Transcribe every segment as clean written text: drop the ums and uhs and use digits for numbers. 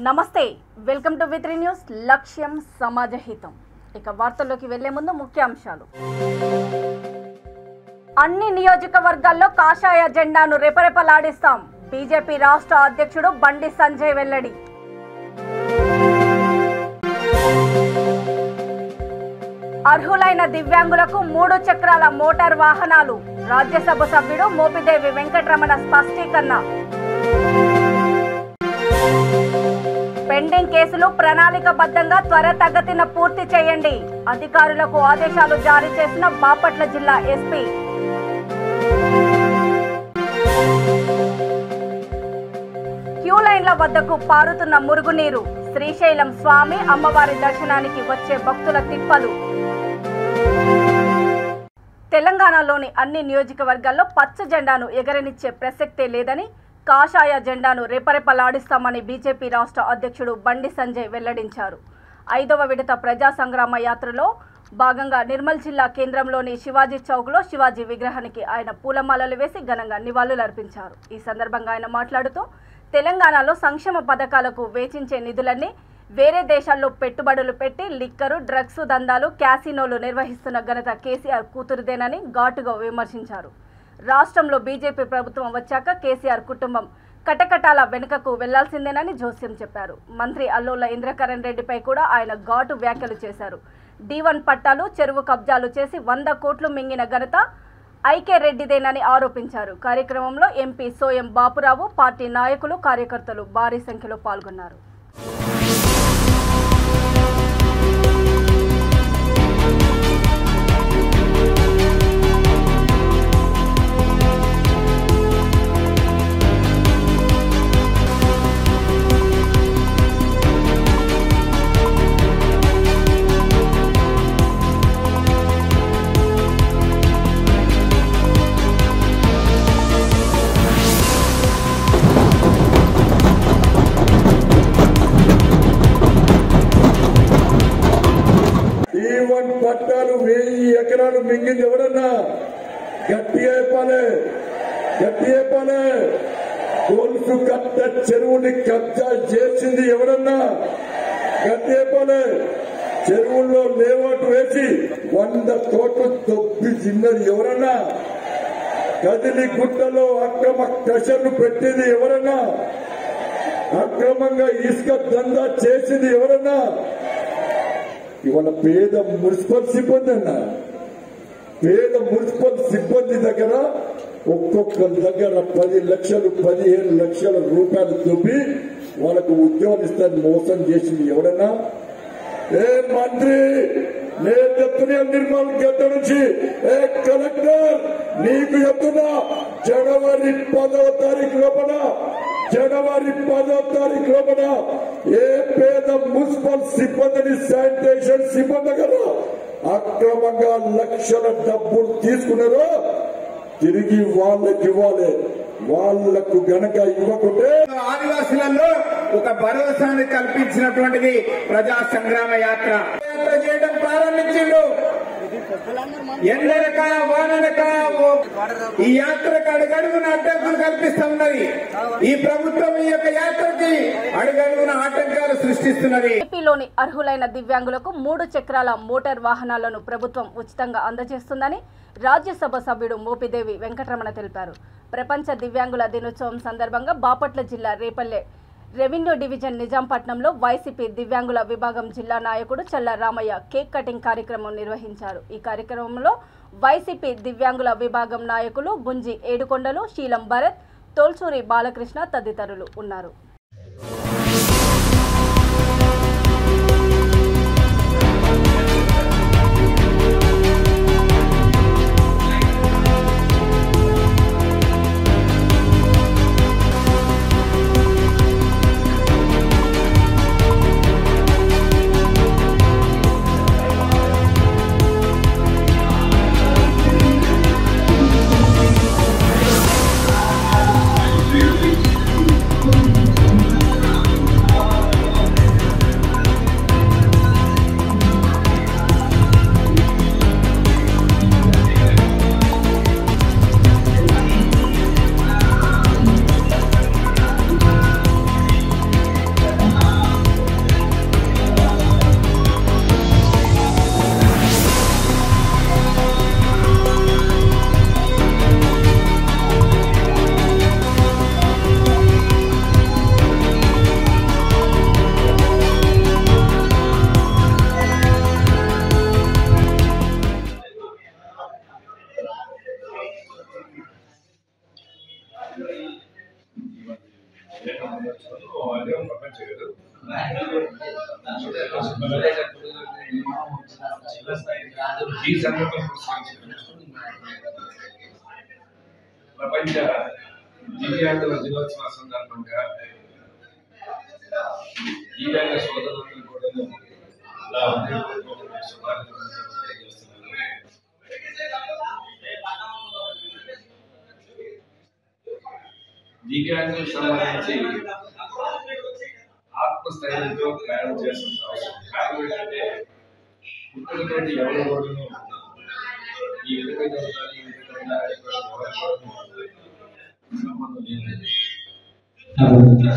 నమస్తే welcome to వి3 news లక్ష్యం సమాజహితం ఇక వార్తల్లోకి వెళ్లే ముందు ముఖ్యాంశాలు అన్ని నియోజకవర్గాల్లో కాషాయ జెండాను రెపరెపలాడిస్తాం బీజేపీ రాష్ట్ర అధ్యక్షుడు బండి సంజయ్ వెల్లడి అర్హులైన దివ్యాంగులకు 3 చక్రాల మోటార్ వాహనాలు రాజ్యసభ సభ్యుడు మోపిదేవి వెంకటరమణ స్పష్టీకరణ పెండింగ్ కేసులు ప్రణాళికబద్ధంగా త్వరితగతిన పూర్తి చేయండి అధికారులకు ఆదేశాలు జారీ చేసిన బాపట్ల జిల్లా ఎస్పీ క్యూ లైన్ల వద్దకు పారుతున్న మురుగునీరు శ్రీశైలం స్వామి అమ్మవారి దర్శనానికి వచ్చే భక్తుల తిప్పలు తెలంగాణలోని అన్ని నియోజకవర్గాల్లో పచ్చ జెండాను ఎగరనిచ్చే ప్రసక్తే లేదని కాషాయ జెండాను రెపరెపలాడిస్తామని బీజేపీ రాష్ట్ర అధ్యక్షుడు బండి సంజయ్ వెల్లడించారు. 5వ విడత ప్రజా సంగ్రామ యాత్రలో భాగంగా నిర్మల్ జిల్లా కేంద్రంలోని శివాజీ చౌక్లో శివాజీ విగ్రహానికి ఆయన పూలమాలలు వేసి ఘనంగా నివాళులర్పించారు. ఈ సందర్భంగా ఆయన మాట్లాడుతూ తెలంగాణలో సంక్షేమ పథకాలకు వేచించే నిధులన్నీ వేరే దేశాల్లో పెట్టుబడులు పెట్టి లిక్కరు డ్రగ్స్ దందాలు క్యాసినోలు నిర్వహిస్తున్న ఘనత కేసీఆర్ కూతురుదేనని ఘాటుగా విమర్శించారు. రాష్ట్రంలో బీజేపీ ప్రభుత్వం వచ్చాక కేసీఆర్ కుటుంబం కటకటాల వెనుకకు వెళ్లాల్సిందేనని జోస్యం చెప్పారు. మంత్రి అల్లోల ఇంద్రకరణ్ రెడ్డిపై కూడా ఆయన ఘాటు వ్యాఖ్యలు చేశారు. D1 పట్టాలు చెరువు కబ్జాలు చేసి 100 కోట్లు మింగిన ఘనత ఐకే రెడ్డిదేనని ఆరోపించారు. కార్యక్రమంలో ఎంపీ సోయం బాపురావు పార్టీ నాయకులు కార్యకర్తలు భారీ సంఖ్యలో పాల్గొన్నారు. పట్టాలు 1000 ఎకరాలు మింగింది ఎవరన్నా గట్టి అయిపోలే గొలుసు కట్ట చెరువుని కబ్జా చేసింది ఎవరన్నా గట్టి అయిపోలే చెరువుల్లో లేఅవుట్ వేసి 100 కోట్లు తొప్పి తిన్నది ఎవరన్నా కదిలి గుట్టలో అక్రమ కషర్లు పెట్టింది ఎవరన్నా అక్రమంగా ఇసుక దందా చేసింది ఎవరన్నా ఇవాళ పేద మున్సిపల్ సిబ్బంది దగ్గర ఒక్కొక్కరి దగ్గర 10 లక్షలు 15 లక్షల రూపాయలు చూపి వాళ్ళకు ఉద్యోగాలు ఇస్తారని మోసం చేసింది ఎవడన్నా ఏ మంత్రి నేను చెప్తున్నా నిర్మల్ గడ్డ నుంచి ఏ కలెక్టర్ నీకు చెప్తున్నా జనవరి 10వ తారీఖు లోపల ఏ పేద మున్సిపల్ సిబ్బందిని శానిటేషన్ సిబ్బంది కదా అక్రమంగా లక్షల డబ్బులు తీసుకున్నారో తిరిగి వాళ్ళకి ఇవ్వాలి. వాళ్లకు గనక ఇవ్వకుంటే ఆదివాసులలో ఒక భరోసాని కల్పించినటువంటిది ప్రజా సంగ్రామ యాత్ర చేయడం ప్రారంభించిండు. ఎండలక వానలక ఈ యాత్రకు అడుగడుగున అడ్డంకులు కల్పిస్తా ఉన్నది. ఈ ప్రభుత్వం ఈ యొక్క యాత్రకి అడుగడుగున ఆటంకాలు సృష్టిస్తున్నది. ఏపీలోని అర్హులైన దివ్యాంగులకు 3 చక్రాల మోటార్ వాహనాలను ప్రభుత్వం ఉచితంగా అందజేస్తుందని రాజ్యసభ సభ్యుడు మోపిదేవి వెంకటరమణ తెలిపారు. ప్రపంచ దివ్యాంగుల దినోత్సవం సందర్భంగా బాపట్ల జిల్లా రేపల్లె రెవెన్యూ డివిజన్ నిజాంపట్నంలో వైసీపీ దివ్యాంగుల విభాగం జిల్లా నాయకుడు చల్ల రామయ్య కేక్ కటింగ్ కార్యక్రమం నిర్వహించారు. ఈ కార్యక్రమంలో వైసీపీ దివ్యాంగుల విభాగం నాయకులు గుంజి ఏడుకొండలు, శీలం భరత్, తోల్సూరి బాలకృష్ణ తదితరులు ఉన్నారు. ప్రపంచ దివ్యాంగుల దినోత్సవ సందర్భంగా దివ్యాంగ సోదరులను కూడా దివ్యాంగులకు సంబంధించి ఆత్మస్థైర్యంతో ప్రయాణం చేస్తున్న అవసరం. కారణం ఏంటంటే పుట్టుకతోటి ఎవరి కోరును ఈ విధంగా ఉండాలి, ఈ విధంగా సంబంధం లేదు.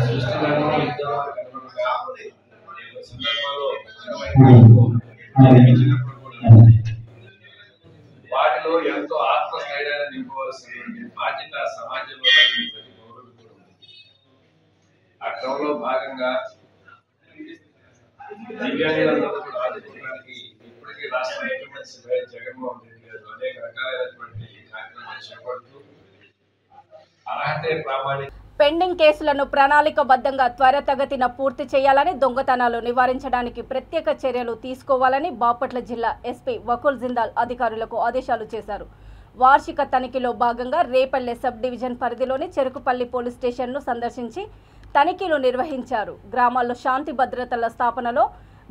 సృష్టిలో సందర్భాల్లో వాటిలో ఎంతో ఆత్మస్థైర్యాన్ని నింపవలసినటువంటి బాధ్యత సమాజంలో ప్రతి పౌరుడు కూడా ఉంది. ఆ క్రమంలో భాగంగా దివ్యాంగులందరూ కూడా ఆదుకోవడానికి ఇప్పటికీ రాష్ట్ర ముఖ్యమంత్రి వైఎస్ జగన్మోహన్ రెడ్డి గారు అనేక రకాలైనటువంటి కార్యక్రమాలు చేపడుతూ అర్హతే ప్రామాణిక పెండింగ్ కేసులను ప్రణాళికబద్ధంగా త్వరితగతిన పూర్తి చేయాలని, దొంగతనాలు నివారించడానికి ప్రత్యేక చర్యలు తీసుకోవాలని బాపట్ల జిల్లా ఎస్పీ వకుల్ జిందాల్ అధికారులకు ఆదేశాలు చేశారు. వార్షిక తనిఖీలో భాగంగా రేపల్లె సబ్ డివిజన్ పరిధిలోని చెరుకుపల్లి పోలీస్ స్టేషన్ను సందర్శించి తనిఖీలు నిర్వహించారు. గ్రామాల్లో శాంతి భద్రతల స్థాపనలో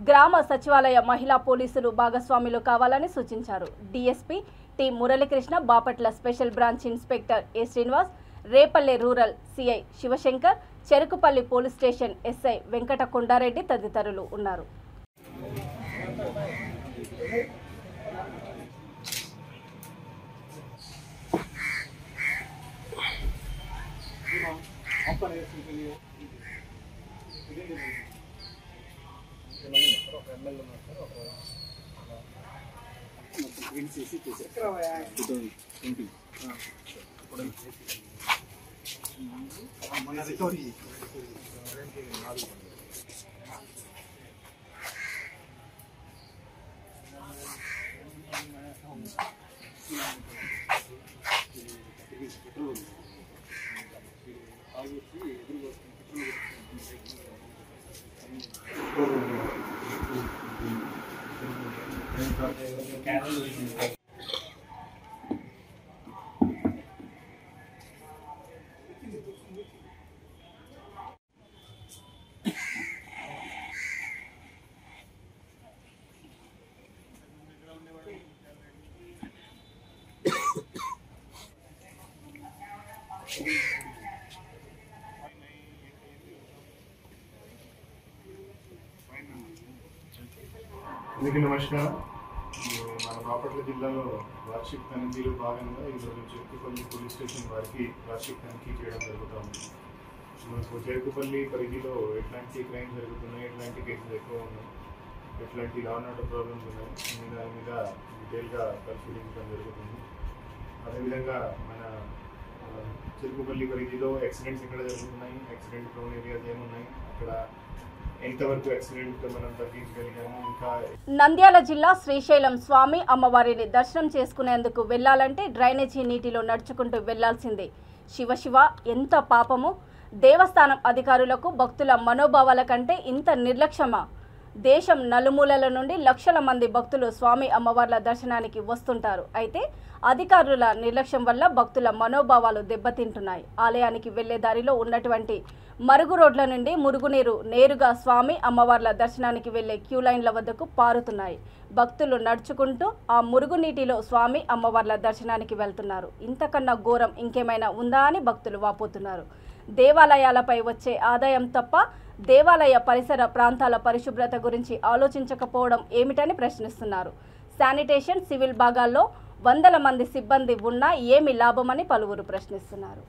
గ్రామ సచివాలయ మహిళా పోలీసులు భాగస్వాములు కావాలని సూచించారు. DSP T Muralikrishna, Bapatla special branch inspector A Srinivas, Repalle rural CI Sivashankar, Cherukupalli police station SI Venkata Kondareddy తదితరులు ఉన్నారు. అందరికీ నమస్కారం. మన బాపట్ల జిల్లాలో వార్షిక తనిఖీలో భాగంగా ఈరోజు చెరుకుపల్లి పోలీస్ స్టేషన్ వారికి వార్షిక తనిఖీ చేయడం జరుగుతుంది. మనకు చెరుకుపల్లి పరిధిలో ఎట్లాంటి క్రైమ్ జరుగుతున్నాయి, ఎట్లాంటి కేసులు ఎక్కువ ఉన్నాయి, ఎట్లాంటి లా అండ్ ఆర్డర్ ప్రాబ్లమ్స్ ఉన్నాయి అనే దాని మీద డీటెయిల్గా పరిశీలించడం జరుగుతుంది. అదేవిధంగా మన చెరుకుపల్లి పరిధిలో యాక్సిడెంట్స్ ఎక్కడ జరుగుతున్నాయి, యాక్సిడెంట్ ప్రోన్ ఏరియాస్ ఏమున్నాయి, అక్కడ ఎంతవరకు యాక్సిడెంట్ మనం తగ్గించగలిగాము. ఇంకా నంద్యాల జిల్లా శ్రీశైలం స్వామి అమ్మవారిని దర్శనం చేసుకునేందుకు వెళ్లాలంటే డ్రైనేజీ నీటిలో నడుచుకుంటూ వెళ్లాల్సిందే. శివ ఎంత పాపము! దేవస్థానం అధికారులకు భక్తుల మనోభావాల కంటే ఇంత నిర్లక్ష్యమా? దేశం నలుమూలల నుండి లక్షల మంది భక్తులు స్వామి అమ్మవార్ల దర్శనానికి వస్తుంటారు. అయితే అధికారుల నిర్లక్ష్యం వల్ల భక్తుల మనోభావాలు దెబ్బతింటున్నాయి. ఆలయానికి వెళ్లే దారిలో ఉన్నటువంటి మరుగు రోడ్ల నుండి మురుగునీరు నేరుగా స్వామి అమ్మవార్ల దర్శనానికి వెళ్లే క్యూ లైన్ల వద్దకు పారుతున్నాయి. భక్తులు నడుచుకుంటూ ఆ మురుగునీటిలో స్వామి అమ్మవార్ల దర్శనానికి వెళ్తున్నారు. ఇంతకన్నా ఘోరం ఇంకేమైనా ఉందా అని భక్తులు వాపోతున్నారు. దేవాలయాలపై వచ్చే ఆదాయం తప్ప దేవాలయ పరిసర ప్రాంతాల పరిశుభ్రత గురించి ఆలోచించకపోవడం ఏమిటని ప్రశ్నిస్తున్నారు. శానిటేషన్, సివిల్ భాగాల్లో వందల మంది సిబ్బంది ఉన్నా ఏమి లాభమని పలువురు ప్రశ్నిస్తున్నారు.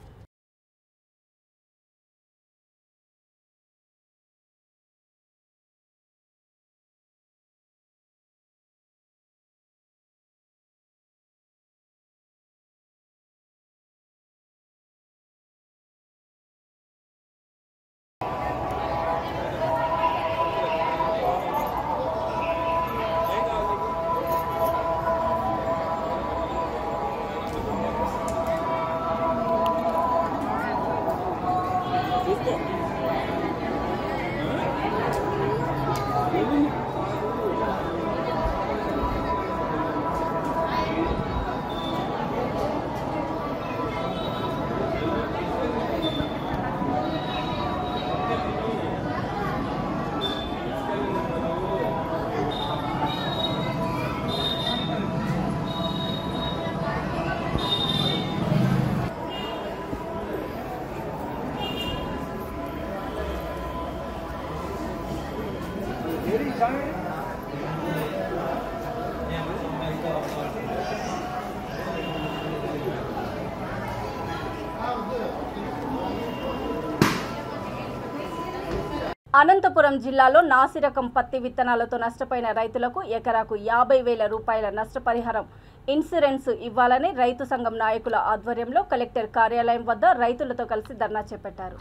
అనంతపురం జిల్లాలో నాసిరకం పత్తి విత్తనాలతో నష్టపోయిన రైతులకు ఎకరాకు 50,000 రూపాయల నష్టపరిహారం ఇన్సూరెన్స్ ఇవ్వాలని రైతు సంఘం నాయకుల ఆధ్వర్యంలో కలెక్టర్ కార్యాలయం వద్ద రైతులతో కలిసి ధర్నా చేపట్టారు.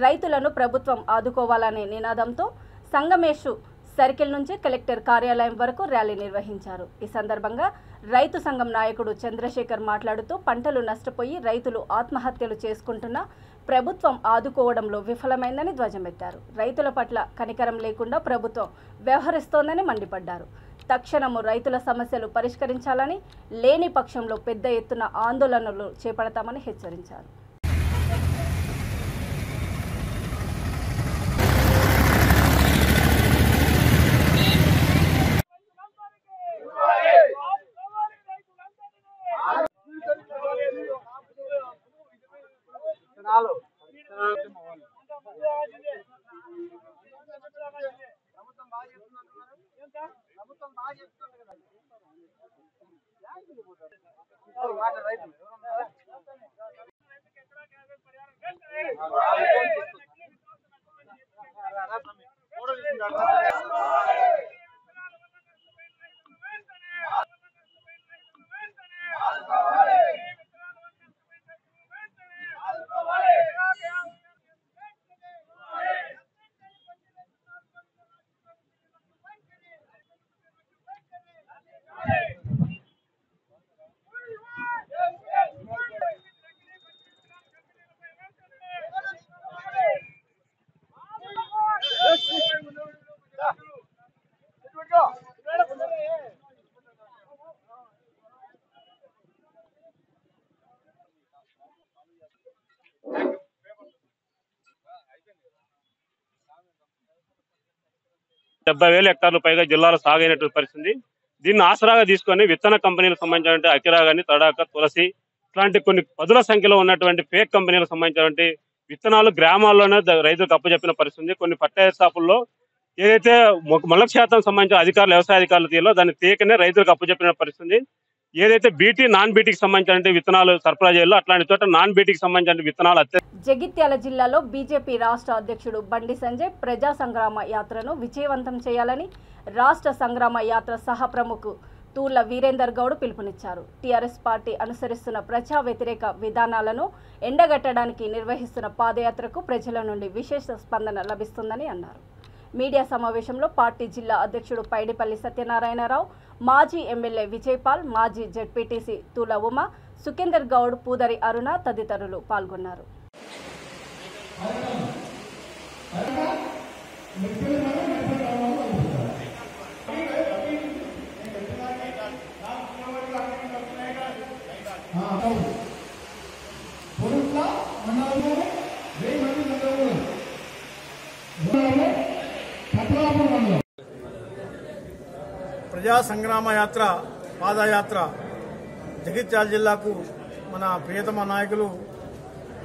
రైతులను ప్రభుత్వం ఆదుకోవాలనే నినాదంతో సంగమేషు సర్కిల్ నుంచి కలెక్టర్ కార్యాలయం వరకు ర్యాలీ నిర్వహించారు. ఈ సందర్భంగా రైతు సంఘం నాయకుడు చంద్రశేఖర్ మాట్లాడుతూ పంటలు నష్టపోయి రైతులు ఆత్మహత్యలు చేసుకుంటున్నా ప్రభుత్వం ఆదుకోవడంలో విఫలమైందని ధ్వజమెత్తారు. రైతుల పట్ల కనికరం లేకుండా ప్రభుత్వం వ్యవహరిస్తోందని మండిపడ్డారు. తక్షణము రైతుల సమస్యలు పరిష్కరించాలని, లేని పక్షంలో పెద్ద ఎత్తున ఆందోళనలు చేపడతామని హెచ్చరించారు. హెక్టార్లు పైగా జిల్లాలో సాగైనటువంటి పరిస్థితి. దీన్ని ఆసరాగా తీసుకొని విత్తన కంపెనీలకు సంబంధించినటువంటి అకిరా గాని, తడాక, తులసి ఇట్లాంటి కొన్ని పదుల సంఖ్యలో ఉన్నటువంటి ఫేక్ కంపెనీలకు సంబంధించినటువంటి విత్తనాలు గ్రామాల్లోనే రైతులకు అప్పచెప్పిన పరిస్థితి. కొన్ని పట్టాయ షాపుల్లో ఏదైతే మొలక శాతం సంబంధించిన అధికారులు, వ్యవసాయ అధికారులు తీయాలో దాన్ని తీయకనే రైతులకు అప్పచెప్పిన పరిస్థితి. ఏదైతే బీటీ, నాన్ బీటీకి సంబంధించిన విత్తనాలు సరఫరా చేయాలో అట్లాంటి చోట నాన్ బీటీకి సంబంధించిన విత్తనాలు. జగిత్యాల జిల్లాలో బీజేపీ రాష్ట్ర అధ్యక్షుడు బండి సంజయ్ ప్రజా సంగ్రామ యాత్రను విజయవంతం చేయాలని రాష్ట్ర సంగ్రామ యాత్ర సహ ప్రముఖ తూర్ల వీరేందర్ గౌడ్ పిలుపునిచ్చారు. టీఆర్ఎస్ పార్టీ అనుసరిస్తున్న ప్రజా వ్యతిరేక విధానాలను ఎండగట్టడానికి నిర్వహిస్తున్న పాదయాత్రకు ప్రజల నుండి విశేష స్పందన లభిస్తుందని అన్నారు. మీడియా సమావేశంలో పార్టీ జిల్లా అధ్యక్షుడు పైడిపల్లి సత్యనారాయణరావు, మాజీ ఎమ్మెల్యే విజయపాల్, మాజీ జెడ్పీటీసీ తూల ఉమ, సుఖేందర్ గౌడ్, పూదరి అరుణ తదితరులు పాల్గొన్నారు. ప్రజా సంగ్రామ యాత్ర పాదయాత్ర జగిత్యాల జిల్లాకు మన ప్రియతమ నాయకులు,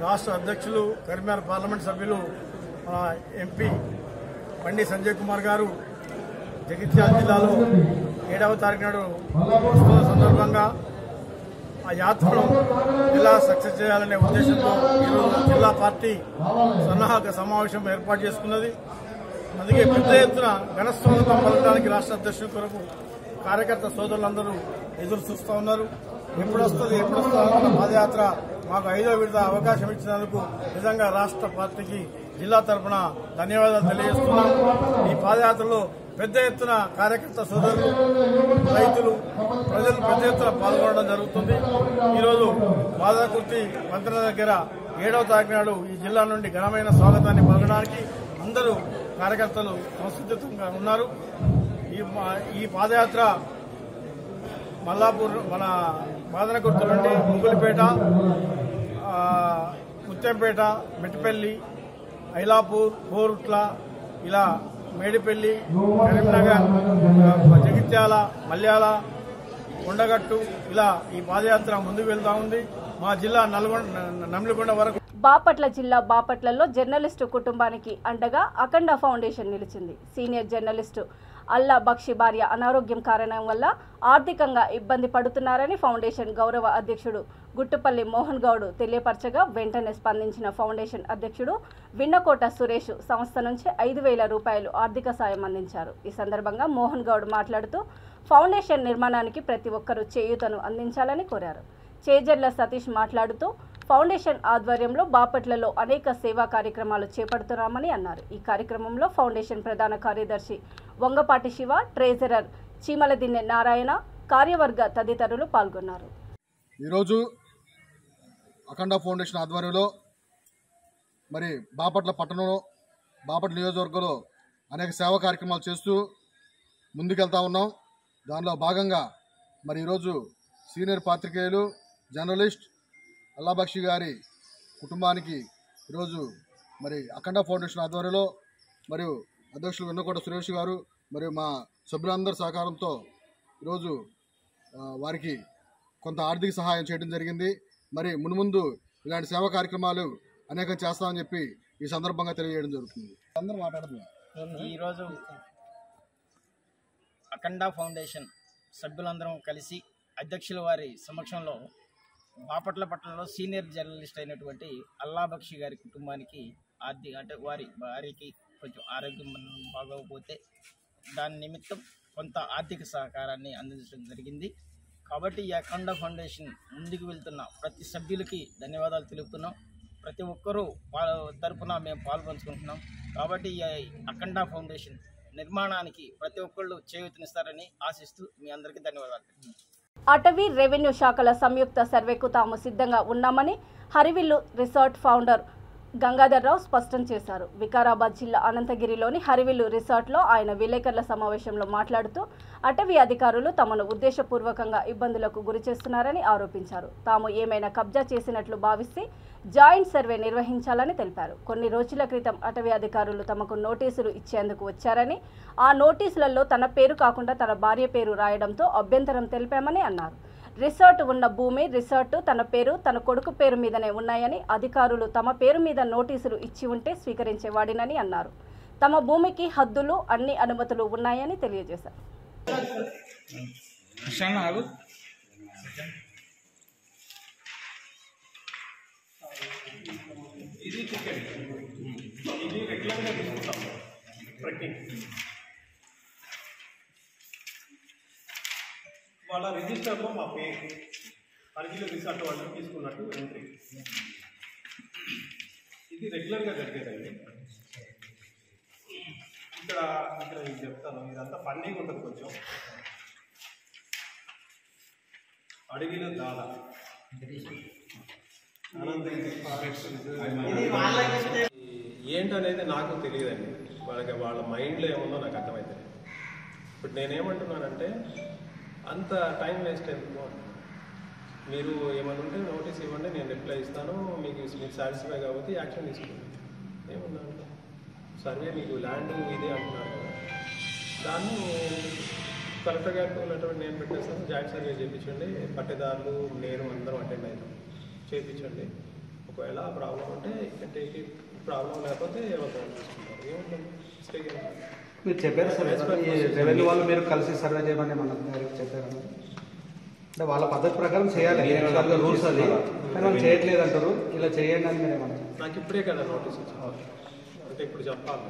రాష్ట్ర అధ్యక్షులు, కరీంనగర్ పార్లమెంట్ సభ్యులు, మన ఎంపీ బండి సంజయ్ కుమార్ గారు జగిత్యాల జిల్లాలో 7వ తారీఖు నాడు వస్తున్న సందర్భంగా ఆ యాత్రను జిల్లా సక్సెస్ చేయాలనే ఉద్దేశంతో ఈరోజు జిల్లా పార్టీ సన్నాహక సమావేశం ఏర్పాటు చేసుకున్నది. అందుకే పెద్ద ఎత్తున ఘనస్వాగతం పలకడానికి రాష్ట్ర అధ్యక్షుల కొరకు కార్యకర్త సోదరులందరూ ఎదురు చూస్తూ ఉన్నారు. ఎప్పుడు వస్తుంది పాదయాత్ర మాకు 5వ విడత అవకాశం ఇచ్చినందుకు నిజంగా రాష్ట్ర పార్టీకి జిల్లా తరఫున ధన్యవాదాలు తెలియజేస్తున్నాం. ఈ పాదయాత్రలో పెద్ద ఎత్తున కార్యకర్త సోదరులు, రైతులు, ప్రజలు పెద్ద ఎత్తున పాల్గొనడం జరుగుతుంది. ఈరోజు బాదాకుర్తి వంతెన దగ్గర 7వ తారీఖు నాడు ఈ జిల్లా నుండి ఘనమైన స్వాగతాన్ని పలకడానికి అందరూ కార్యకర్తలు సంసిద్ధంగా ఉన్నారు. ఈ పాదయాత్ర మల్లాపూర్, మన బాదనకుర్తి నుండి ముంగులిపేట, ముత్యంపేట, మెట్టిపల్లి, ఐలాపూర్, కోరుట్ల, ఇలా మేడిపల్లి, కరీంనగర్, జగిత్యాల, మల్యాల, కొండగట్టు ఇలా ఈ పాదయాత్ర ముందుకు వెళ్తా ఉంది. మా జిల్లా నల్గొండ, నమ్మికొండ వరకు బాపట్ల జిల్లా బాపట్లలో జర్నలిస్టు కుటుంబానికి అండగా అఖండ ఫౌండేషన్ నిలిచింది. సీనియర్ జర్నలిస్టు అల్లా బక్షి భార్య అనారోగ్యం కారణం వల్ల ఆర్థికంగా ఇబ్బంది పడుతున్నారని ఫౌండేషన్ గౌరవ అధ్యక్షుడు గుట్టుపల్లి మోహన్ గౌడ్ తెలియపరచగా వెంటనే స్పందించిన ఫౌండేషన్ అధ్యక్షుడు విన్నకోట సురేష్ సంస్థ నుంచి 5,000 రూపాయలు ఆర్థిక సాయం అందించారు. ఈ సందర్భంగా మోహన్ గౌడ్ మాట్లాడుతూ ఫౌండేషన్ నిర్మాణానికి ప్రతి ఒక్కరూ చేయూతను అందించాలని కోరారు. చేజర్ల సతీష్ మాట్లాడుతూ ఫౌండేషన్ ఆధ్వర్యంలో బాపట్లలో అనేక సేవా కార్యక్రమాలు చేపడుతున్నామని అన్నారు. ఈ కార్యక్రమంలో ఫౌండేషన్ ప్రధాన కార్యదర్శి వంగపాటి శివ, ట్రెజరర్ చీమలదిన్నె నారాయణ, కార్యవర్గ తదితరులు పాల్గొన్నారు. ఈరోజు అఖండ ఫౌండేషన్ ఆధ్వర్యంలో మరి బాపట్ల పట్టణంలో బాపట్ల నియోజకవర్గంలో అనేక సేవా కార్యక్రమాలు చేస్తూ ముందుకెళ్తా ఉన్నాం. దానిలో భాగంగా మరి ఈరోజు సీనియర్ పాత్రికేయులు జర్నలిస్ట్ అల్లా బక్షి గారి కుటుంబానికి ఈరోజు మరి అఖండ ఫౌండేషన్ ఆధ్వర్యంలో మరియు అధ్యక్షులు వెన్నకోట సురేష్ గారు మరియు మా సభ్యులందరి సహకారంతో ఈరోజు వారికి కొంత ఆర్థిక సహాయం చేయడం జరిగింది. మరి మున్ముందు ఇలాంటి సేవా కార్యక్రమాలు అనేకం చేస్తామని చెప్పి ఈ సందర్భంగా తెలియజేయడం జరుగుతుంది. అందరూ మాట్లాడుతున్నారు. ఈరోజు అఖండ ఫౌండేషన్ సభ్యులందరం కలిసి అధ్యక్షుల వారి సమక్షంలో బాపట్ల పట్టణంలో సీనియర్ జర్నలిస్ట్ అయినటువంటి అల్లా బక్షి గారి కుటుంబానికి అంటే వారి భార్యకి కొంచెం ఆరోగ్యం బాగోకపోతే దాని నిమిత్తం కొంత ఆర్థిక సహకారాన్ని అందించడం జరిగింది. కాబట్టి ఈ అఖండ ఫౌండేషన్ ముందుకు వెళ్తున్న ప్రతి సభ్యులకి ధన్యవాదాలు తెలుపుతున్నాం. ప్రతి ఒక్కరూ తరపున మేము పాల్పంచుకుంటున్నాం. కాబట్టి ఈ అఖండ ఫౌండేషన్ నిర్మాణానికి ప్రతి ఒక్కళ్ళు చేయూతనిస్తారని ఆశిస్తూ మీ అందరికీ ధన్యవాదాలు. అటవీ, రెవెన్యూ శాఖల సంయుక్త సర్వేకు తాము సిద్ధంగా ఉన్నామని హరివిల్లు రిసార్ట్ ఫౌండర్ గంగాధర్రావు స్పష్టం చేశారు. వికారాబాద్ జిల్లా అనంతగిరిలోని హరివిల్లు రిసార్ట్లో ఆయన విలేకరుల సమావేశంలో మాట్లాడుతూ అటవీ అధికారులు తమను ఉద్దేశపూర్వకంగా ఇబ్బందులకు గురి చేస్తున్నారని ఆరోపించారు. తాము ఏమైనా కబ్జా చేసినట్లు భావిస్తే జాయింట్ సర్వే నిర్వహించాలని తెలిపారు. కొన్ని రోజుల క్రితం అటవీ అధికారులు తమకు నోటీసులు ఇచ్చేందుకు వచ్చారని, ఆ నోటీసులలో తన పేరు కాకుండా తన భార్య పేరు రాయడంతో అభ్యంతరం తెలిపామని అన్నారు. రిసార్ట్ ఉన్న భూమి, రిసార్టు తన పేరు, తన కొడుకు పేరు మీదనే ఉన్నాయని, అధికారులు తమ పేరు మీద నోటీసులు ఇచ్చి ఉంటే స్వీకరించేవాడినని అన్నారు. తమ భూమికి హద్దులు, అన్ని అనుమతులు ఉన్నాయని తెలియజేశారు. వాళ్ళ రిజిస్టర్లో మా పేరు హరివిల్లు రిసార్ట్ వాళ్ళు తీసుకున్నట్టు ఎంట్రీ. ఇది రెగ్యులర్గా జరిగేదండి. ఇక్కడ ఇది చెప్తాను, ఇదంతా ఫన్నీగా ఉంటుంది కొంచెం. అడవిలో దాదా ఏంటనేది నాకు తెలియదండి. వాళ్ళ మైండ్లో ఏముందో నాకు అర్థమవుతుంది. ఇప్పుడు నేనేమంటున్నానంటే అంత టైం వేస్ట్ అవుతుందో, మీరు ఏమైనా ఉంటే నోటీస్ ఇవ్వండి, నేను రిప్లై ఇస్తాను. మీకు సాటిస్ఫై కాబట్టి యాక్షన్ తీసుకోండి. ఏముందంటే సర్వే మీకు ల్యాండ్ ఇదే అంటున్నారు కదా, దాన్ని కలెక్టర్ గారికి లెటర్ నేను పెట్టేస్తాను. జాయింట్ సర్వే చేయించండి, పట్టేదారులు నేను అందరం అటెండ్ అవుతాం, చేయించండి. ఒకవేళ ప్రాబ్లం ఉంటే టేక్ ఇట్, ప్రాబ్లం లేకపోతే ఎవరు తీసుకుంటారు. ఏముంటుంది మిస్టేక్ ఏముంటుంది. మీరు చెప్పారు సార్, రెవెన్యూ వాళ్ళు మీరు కలిసి సర్వే చేయమని మన చెప్పారు. అంటే వాళ్ళ పద్ధతి ప్రకారం చేయాలి, రూల్స్ అది, కానీ వాళ్ళు చేయట్లేదు అంటారు. ఇలా చేయండి అని మీరు ఏమన్నా? నాకు ఇప్పుడే కదా నోటీస్ వచ్చింది, అంటే ఇప్పుడు చెప్పాలి.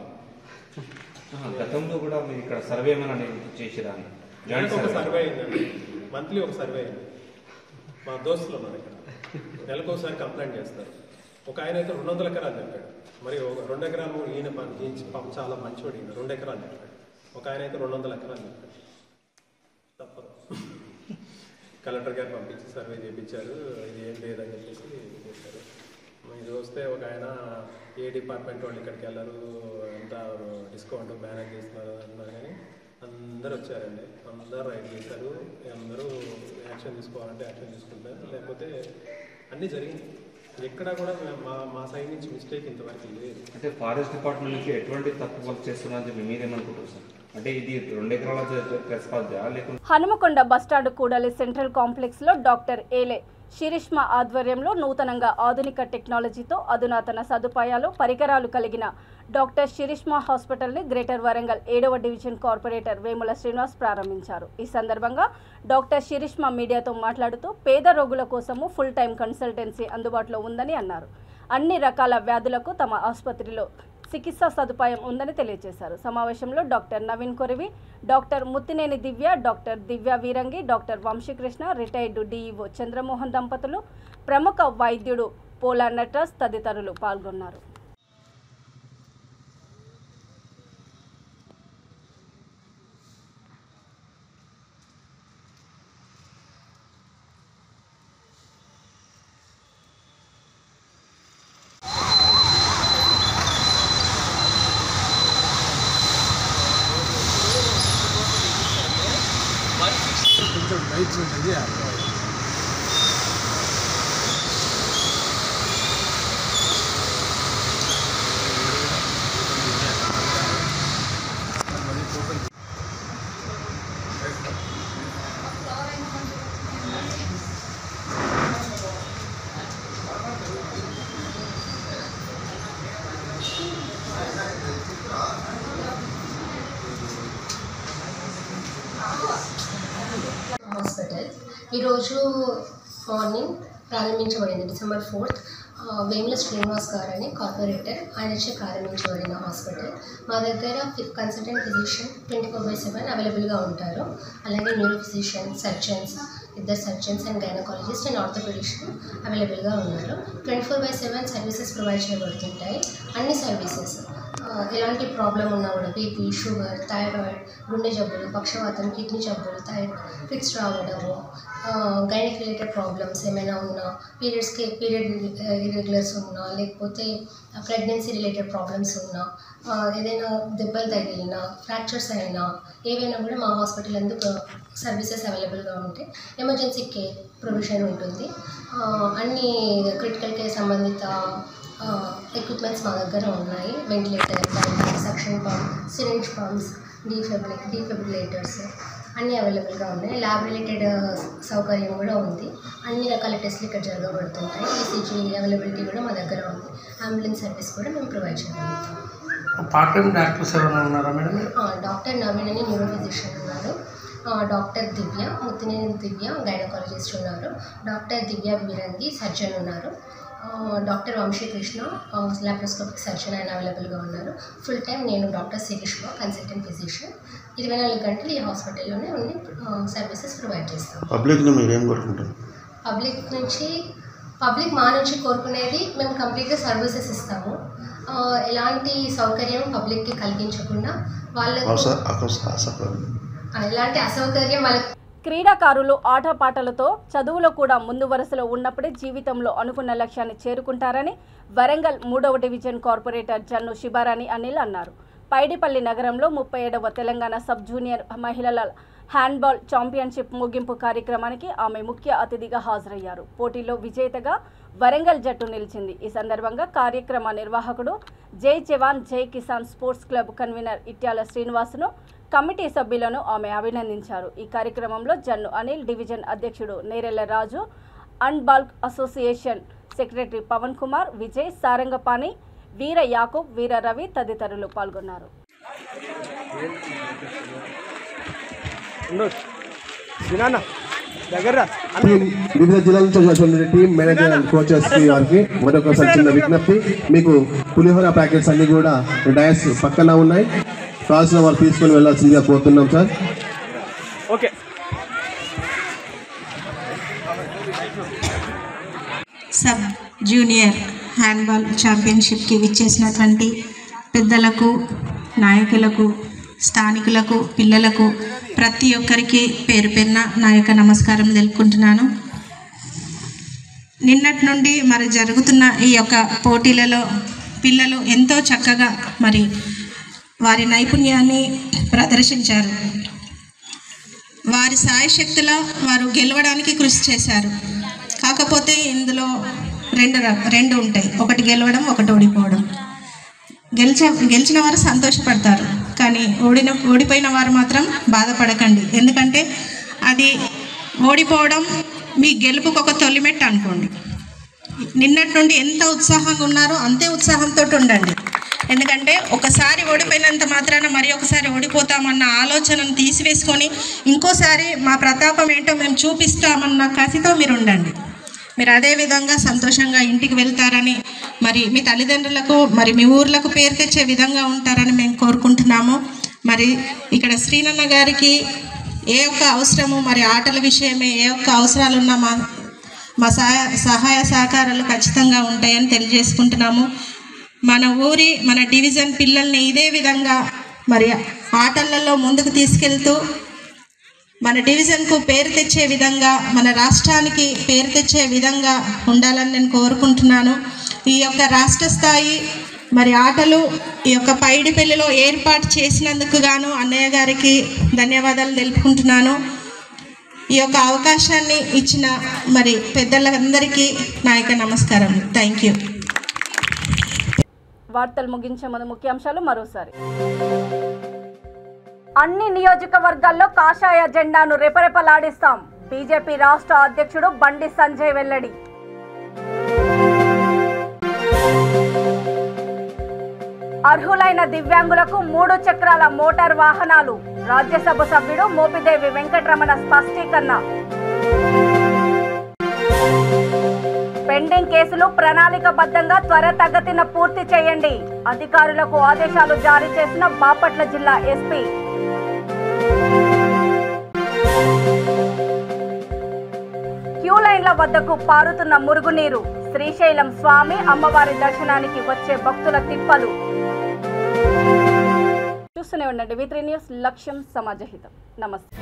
గతంలో కూడా మీరు ఇక్కడ సర్వే ఏమైనా చేసేదాన్ని? ఒక సర్వే అయిందండి, మంత్లీ ఒక సర్వే అయింది. మా దోస్తులు ఉన్నారు ఇక్కడ, నెలకు ఒకసారి కంప్లైంట్ చేస్తారు. ఒక ఆయన అయితే 200 ఎకరాలు చెప్పాడు. మరి 2 ఎకరాలు ఈయన చాలా మంచివాడు, ఈయన 2 ఎకరాలు చెప్పాడు. ఒక ఆయన అయితే 200 ఎకరాలు చెప్పాడు. తప్పదు, కలెక్టర్ గారు పంపించి సర్వే చేయించారు. ఇది ఏం లేదని చెప్పేసి చేశారు. ఇది వస్తే ఒక ఆయన ఏ డిపార్ట్మెంట్ వాళ్ళు ఇక్కడికి వెళ్ళరు, ఎంత డిస్కౌంట్ మేనేజ్ చేస్తున్నారు అన్నారు. కానీ అందరూ వచ్చారండి, అందరూ రైట్ చేశారు. అందరూ యాక్షన్ తీసుకోవాలంటే యాక్షన్ తీసుకుంటారు, లేకపోతే అన్నీ జరిగింది. ఎక్కడ కూడా మా సైడ్ నుంచి మిస్టేక్ ఇంతవరకు లేదు. అంటే ఫారెస్ట్ డిపార్ట్మెంట్ నుంచి ఎటువంటి తప్పు వర్క్ చేస్తున్నారని చెప్పి మీరేమనుకుంటారు సార్? అంటే ఇది 2 ఎకరాల రెస్పాన్సా లేకుంటే? హనుమకొండ బస్టాండ్ కూడలి సెంట్రల్ కాంప్లెక్స్ లో డాక్టర్ ఏలే శిరీష్మ ఆధ్వర్యంలో నూతనంగా ఆధునిక టెక్నాలజీతో అధునాతన సదుపాయాలు పరికరాలు కలిగిన డాక్టర్ శిరీష్మ హాస్పిటల్ని గ్రేటర్ వరంగల్ 7వ డివిజన్ కార్పొరేటర్ వేముల శ్రీనివాస్ ప్రారంభించారు. ఈ సందర్భంగా డాక్టర్ శిరీష్మ మీడియాతో మాట్లాడుతూ పేద రోగుల కోసము ఫుల్ టైం కన్సల్టెన్సీ అందుబాటులో ఉందని అన్నారు. అన్ని రకాల వ్యాధులకు తమ ఆసుపత్రిలో చికిత్సా సదుపాయం ఉందని తెలియజేశారు. సమావేశంలో doctor Naveen Korivi, doctor Muthineni Divya, doctor Divya Veerangi, doctor Vamsikrishna, retired DEO Chandramohan దంపతులు, ప్రముఖ వైద్యుడు పోలా నట్రాజ్ తదితరులు పాల్గొన్నారు. హాస్పిటల్ ఈరోజు మార్నింగ్ ప్రారంభించబడింది. December 4th వేముల శ్రీనివాస్ గారు అని కార్పొరేటర్ ఆయనచే ప్రారంభించబడిన హాస్పిటల్. మా దగ్గర కన్సల్టెంట్ ఫిజిషియన్ 24/7 అవైలబుల్గా ఉంటారు. అలాగే neuro physician, surgeons, 2 surgeons and gynaecologist and orthopaedician అవైలబుల్గా ఉన్నారు. 24/7 సర్వీసెస్ ప్రొవైడ్ చేయబడుతుంటాయి. అన్ని సర్వీసెస్ ఎలాంటి ప్రాబ్లం ఉన్నా కూడా బీపీ, షుగర్, థైరాయిడ్, గుండె జబ్బులు, పక్షవాతం, కిడ్నీ జబ్బులు, ఫిట్స్ రావడము, గైనిక్ రిలేటెడ్ ప్రాబ్లమ్స్ ఏమైనా ఉన్నా, పీరియడ్ ఇర్రెగ్యులర్స్ ఉన్నా, లేకపోతే ప్రెగ్నెన్సీ రిలేటెడ్ ప్రాబ్లమ్స్ ఉన్నా, ఏదైనా దెబ్బలు తగిలినా, ఫ్రాక్చర్స్ అయినా ఏవైనా కూడా మా హాస్పిటల్ అందుకు సర్వీసెస్ అవైలబుల్గా ఉంటాయి. ఎమర్జెన్సీ కేర్ ప్రొవిజన్ ఉంటుంది. అన్ని క్రిటికల్ కేర్ సంబంధిత ఎక్విప్మెంట్స్ మా దగ్గర ఉన్నాయి. Ventilator, suction pump, syringe pumps, defibrillators అన్నీ అవైలబుల్గా ఉన్నాయి. ల్యాబ్ రిలేటెడ్ సౌకర్యం కూడా ఉంది. అన్ని రకాల టెస్ట్లు ఇక్కడ జరగబడుతుంటాయి. ఈసీజీ అవైలబిలిటీ కూడా మా దగ్గర ఉంది. అంబులెన్స్ సర్వీస్ కూడా మేము ప్రొవైడ్ చేయగలుగుతాం. పార్ట్ టైం డాక్టర్స్ ఎవరైనా ఉన్నారా మేడం? డాక్టర్ నవీన్ అని న్యూరో ఫిజిషియన్ ఉన్నారు. డాక్టర్ దివ్య, ముత్తినేని దివ్య గైనకాలజిస్ట్ ఉన్నారు. డాక్టర్ దివ్య వీరంగి సర్జన్ ఉన్నారు. డాక్టర్ వంశీకృష్ణ లాప్రోస్కోపిక్ సర్జన్ ఆయన అవైలబుల్గా ఉన్నారు. ఫుల్ టైం నేను డాక్టర్ శిరీష్మ కన్సల్టెంట్ ఫిజిషియన్ 24 గంటలు ఈ హాస్పిటల్లోనే ఉండి సర్వీసెస్ ప్రొవైడ్ చేస్తాం. పబ్లిక్ని మీరేం కోరుకుంటారు? పబ్లిక్ మా నుంచి కోరుకునేది మేము కంప్లీట్గా సర్వీసెస్ ఇస్తాము. ఎలాంటి సౌకర్యం పబ్లిక్కి కలిగించకుండా వాళ్ళకి ఎలాంటి అసౌకర్యం వాళ్ళకి. క్రీడాకారులు ఆటపాటలతో చదువులో కూడా ముందు వరుసలో ఉన్నప్పుడే జీవితంలో అనుకున్న లక్ష్యాన్ని చేరుకుంటారని వరంగల్ 3వ డివిజన్ కార్పొరేటర్ జన్ను శిబారాణి అనిల్ అన్నారు. పైడిపల్లి నగరంలో 37వ తెలంగాణ సబ్ జూనియర్ మహిళల హ్యాండ్బాల్ ఛాంపియన్షిప్ ముగింపు కార్యక్రమానికి ఆమె ముఖ్య అతిథిగా హాజరయ్యారు. పోటీలో విజేతగా వరంగల్ జట్టు నిలిచింది. ఈ సందర్భంగా కార్యక్రమ నిర్వాహకుడు Jai Jawan Jai Kisan sports club convenor Ityala శ్రీనివాసును, కమిటీ సభ్యులను ఆమె అభినందించారు. ఈ కార్యక్రమంలో జన్ను అనిల్, డివిజన్ అధ్యక్షుడు Nerella Raju, handball association secretary Pavan Kumar, Vijay, Sarangapani, Veera Yakub, Veera Ravi తదితరులు పాల్గొన్నారు. వివిధ జిల్లాల నుంచి వచ్చినటువంటి టీం మేనేజర్ అండ్ కోచెస్ వారికి మరొకసారి చిన్న విజ్ఞప్తి, మీకు పులిహోర ప్యాకెట్స్ అన్ని కూడా డయాస్ పక్కన ఉన్నాయి. కావాల్సిన వారు తీసుకొని వెళ్ళాల్సిందిగా కోరుతున్నాం sir. Okay. Sub junior handball ఛాంపియన్షిప్కి విచ్చేసినటువంటి పెద్దలకు, నాయకులకు, స్థానికులకు, పిల్లలకు ప్రతి ఒక్కరికి పేరు పేరున నా యొక్క నమస్కారం తెలుపుకుంటున్నాను. నిన్నటి నుండి మరి జరుగుతున్న ఈ యొక్క పోటీలలో పిల్లలు ఎంతో చక్కగా మరి వారి నైపుణ్యాన్ని ప్రదర్శించారు. వారి సాయశక్తుల వారు గెలవడానికి కృషి చేశారు. కాకపోతే ఇందులో రెండు ఉంటాయి, ఒకటి గెలవడం, ఒకటి ఓడిపోవడం. గెలిచిన వారు సంతోషపడతారు, కానీ ఓడిపోయిన వారు మాత్రం బాధపడకండి. ఎందుకంటే అది ఓడిపోవడం మీ గెలుపుకు ఒక తొలిమెట్టు అనుకోండి. నిన్నటి నుండి ఎంత ఉత్సాహంగా ఉన్నారో అంతే ఉత్సాహంతో ఉండండి. ఎందుకంటే ఒకసారి ఓడిపోయినంత మాత్రాన మరి ఒకసారి ఓడిపోతామన్న ఆలోచనను తీసివేసుకొని ఇంకోసారి మా ప్రతాపం ఏంటో మేము చూపిస్తామన్న కసితో మీరు ఉండండి. మీరు అదే విధంగా సంతోషంగా ఇంటికి వెళ్తారని, మరి మీ తల్లిదండ్రులకు మరి మీ ఊర్లకు పేరు తెచ్చే విధంగా ఉంటారని మేము కోరుకుంటున్నాము. మరి ఇక్కడ శ్రీనన్న గారికి ఏ ఒక్క అవసరము, మరి ఆటల విషయమే ఏ ఒక్క అవసరాలున్నా మా సహాయ సహకారాలు ఖచ్చితంగా ఉంటాయని తెలియజేసుకుంటున్నాము. మన డివిజన్ పిల్లల్ని ఇదే విధంగా మరి ఆటలలో ముందుకు తీసుకెళ్తూ మన డివిజన్కు పేరు తెచ్చే విధంగా, మన రాష్ట్రానికి పేరు తెచ్చే విధంగా ఉండాలని నేను కోరుకుంటున్నాను. ఈ యొక్క రాష్ట్ర స్థాయి మరి ఆటలు ఈ యొక్క పైడిపల్లిలో ఏర్పాటు చేసినందుకు గాను అన్నయ్య గారికి ధన్యవాదాలు తెలుపుకుంటున్నాను. ఈ యొక్క అవకాశాన్ని ఇచ్చిన మరి పెద్దలందరికీ నా యొక్క నమస్కారం. Thank you. వార్తలు ముగించే ముందు ముఖ్యాంశాలు మరోసారి. అన్ని నియోజకవర్గాల్లో కాషాయ జెండాను రెపరెపలాడిస్తాం. బీజేపీ రాష్ట్ర అధ్యక్షుడు బండి సంజయ్ వెల్లడి. అర్హులైన దివ్యాంగులకు 3 చక్రాల మోటార్ వాహనాలు. రాజ్యసభ సభ్యుడు మోపిదేవి వెంకటరమణ స్పష్టీకరణ. పెండింగ్ కేసులు ప్రణాళికబద్ధంగా త్వరితగతిన పూర్తి చేయండి. అధికారులకు ఆదేశాలు జారీ చేసిన బాపట్ల జిల్లా ఎస్పీ. క్యూ లైన్ల వద్దకు పారుతున్న మురుగునీరు. శ్రీశైలం స్వామి అమ్మవారి దర్శనానికి వచ్చే భక్తుల తిప్పలు. చూస్తూనే ఉండండి V3 న్యూస్. లక్ష్యం సమాజహితం. నమస్తే.